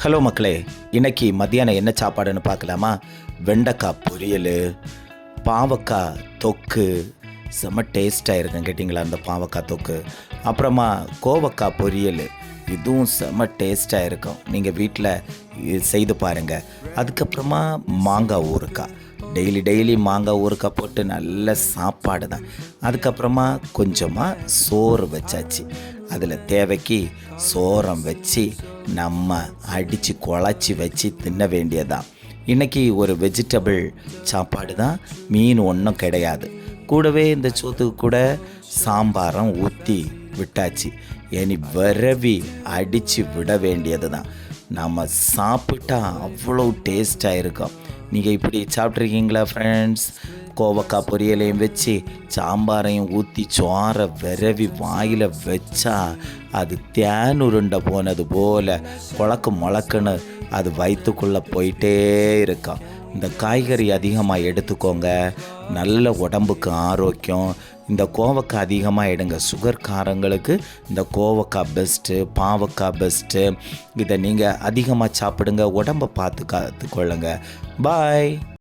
Hello மக்களே, இன்னைக்கு மத்தியானம் என்ன சாப்பாடுன்னு பார்க்கலாமா? வெண்டைக்காய் பொரியல், பாவக்காய் தொக்கு, செம்ம டேஸ்ட்டாக இருக்கும் கேட்டிங்களா அந்த பாவக்காய் தொக்கு. அப்புறமா கோவக்காய் பொரியல், இதுவும் செம்ம டேஸ்ட்டாக இருக்கும். நீங்கள் வீட்டில் செய்து பாருங்கள். அதுக்கப்புறமா மாங்காய் ஊறுக்காய், டெய்லி மாங்காய் ஊறுக்காய் போட்டு நல்ல சாப்பாடு தான். அதுக்கப்புறமா கொஞ்சமாக சோறு வச்சாச்சு. அதில் தேவைக்கு சோறம் வச்சு நம்ம அடித்து குழச்சி வச்சு தின்ன வேண்டியதான். இன்றைக்கி ஒரு வெஜிடபிள் சாப்பாடு தான், மீன் ஒன்றும் கிடையாது. கூடவே இந்த சோத்துக்கு கூட சாம்பாரம் ஊற்றி விட்டாச்சு. இனி விரவி அடித்து விட வேண்டியது தான். நம்ம சாப்பிட்டா அவ்வளோ டேஸ்ட்டாக இருக்கும். நீங்கள் இப்படி சாப்பிட்ருக்கீங்களா ஃப்ரெண்ட்ஸ்? கோவக்காய் பொரியலையும் வச்சு சாம்பாரையும் ஊற்றி சோறை விரவி வாயில் வச்சா அது தேன் உருண்டை போனது போல் குழக்கு முழக்குன்னு அது வயிற்றுக்குள்ளே போயிட்டே இருக்கும். இந்த காய்கறி அதிகமாக எடுத்துக்கோங்க, நல்ல உடம்புக்கு ஆரோக்கியம். இந்த கோவக்காய் அதிகமாக எடுங்க. சுகர்காரங்களுக்கு இந்த கோவக்காய் பெஸ்ட்டு, பாவக்காய் பெஸ்ட்டு. இதை நீங்கள் அதிகமாக சாப்பிடுங்க, உடம்பை பார்த்து காத்துக்கொள்ளுங்க. பாய்.